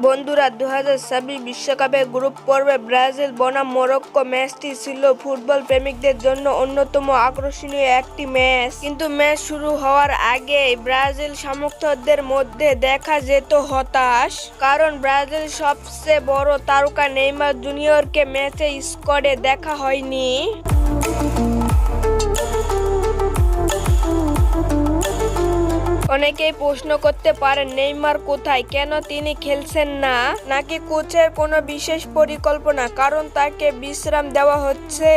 বন্ধুরা 2026 বিশ্বকাপের গ্রুপ পর্বে ব্রাজিল বনাম মরক্কো ম্যাচটি ছিল ফুটবল প্রেমিকদের জন্য অন্যতম আকর্ষণীয় একটি ম্যাচ। কিন্তু ম্যাচ শুরু হওয়ার আগেই ব্রাজিল সমর্থকদের মধ্যে দেখা যেত হতাশ, কারণ ব্রাজিল সবচেয়ে বড় তারকা নেইমার জুনিয়রকে ম্যাচে স্কোয়াডে দেখা হয়নি। অনেকেই প্রশ্ন করতে পারেন, নেইমার কোথায়, কেন তিনি খেলছেন না, নাকি কোচের কোনো বিশেষ পরিকল্পনা, কারণ তাকে বিশ্রাম দেওয়া হচ্ছে।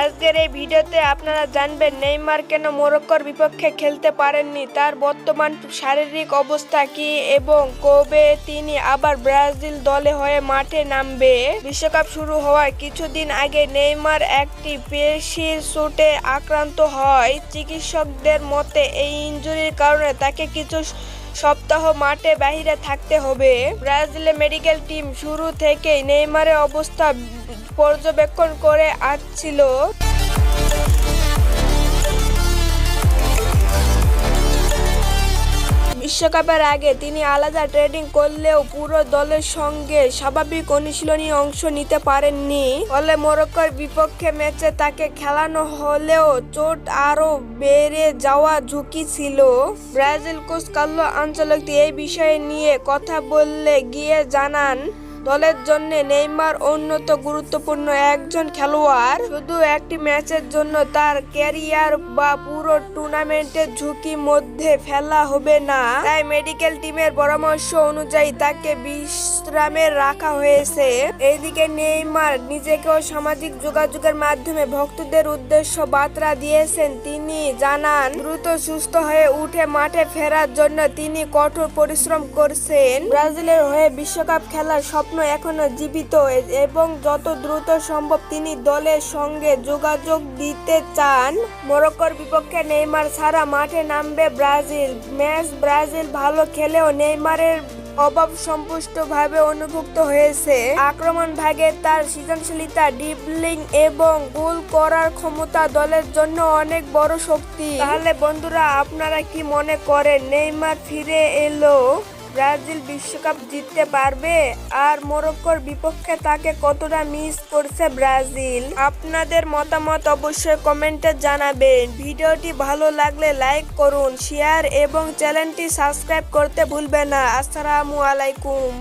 আজকের এই ভিডিওতে আপনারা জানবেন নেইমার কেন মরক্কোর বিপক্ষে খেলতে পারেননি, তার বর্তমান শারীরিক অবস্থা কি এবং কবে তিনি আবার ব্রাজিল দলে হয়ে মাঠে নামবে। বিশ্বকাপ শুরু হওয়ার কিছুদিন আগে নেইমার একটি পেশির চোটে আক্রান্ত হয়। চিকিৎসকদের মতে এই ইনজুরির কারণে তাকে কিছু সপ্তাহ মাঠে বাইরে থাকতে হবে। ব্রাজিলের মেডিকেল টিম শুরু থেকেই নেইমারের অবস্থা পর্যবেক্ষণ করে আসছিল। বিশ্বকাপের আগে তিনি আলাদা ট্রেনিং করলেও পুরো দলের সঙ্গে স্বাভাবিক অনুশীলনে অংশ নিতে পারেননি। ফলে মরক্কোর বিপক্ষে ম্যাচে তাকে খেলানো হলেও চোট আরও বেড়ে যাওয়ার ঝুঁকি ছিল। ব্রাজিল কোচ কার্লো আনচেলত্তি এই বিষয়ে নিয়ে কথা বলতে গিয়ে জানান, দলের জন্য নেইমার অন্যতম গুরুত্বপূর্ণ একজন খেলোয়াড়। শুধু একটি ম্যাচের জন্য তার ক্যারিয়ার বা পুরো টুর্নামেন্টের ঝুঁকির মধ্যে ফেলা হবে না, তাই মেডিকেল টিমের পরামর্শ অনুযায়ী তাকে বিশ্রামে রাখা হয়েছে। এইদিকে নেইমার নিজেকেও সামাজিক যোগাযোগের মাধ্যমে ভক্তদের উদ্দেশ্যে বার্তা দিয়েছেন। তিনি জানান, দ্রুত সুস্থ হয়ে উঠে মাঠে ফেরার জন্য তিনি কঠোর পরিশ্রম করছেন। ব্রাজিলের হয়ে বিশ্বকাপ খেলার স্বপ্ন এখনো জীবিত এবং যত দ্রুত সম্ভব তিনি দলের সঙ্গে যোগাযোগ দিতে চান। মরক্কোর বিপক্ষে নেইমার ছাড়া মাঠে নামবে ব্রাজিল। ম্যাচ ব্রাজিল ভালো খেলেও নেইমারের অভাব স্পষ্টভাবে অনুভূত হয়েছে। আক্রমণ ভাগে তার সৃজনশীলতা, ড্রিবলিং এবং গোল করার ক্ষমতা দলের জন্য অনেক বড় শক্তি। তাহলে বন্ধুরা, আপনারা কি মনে করেন নেইমার ফিরে এলো ব্রাজিল বিশ্বকাপ জিততে পারবে? আর মরক্কোর বিপক্ষে তাকে কতটা মিস করছে ব্রাজিল? আপনাদের মতামত অবশ্যই কমেন্টে জানাবেন। ভিডিওটি ভালো লাগলে লাইক করুন, শেয়ার এবং চ্যানেলটি সাবস্ক্রাইব করতে ভুলবেন না। আসসালামু আলাইকুম।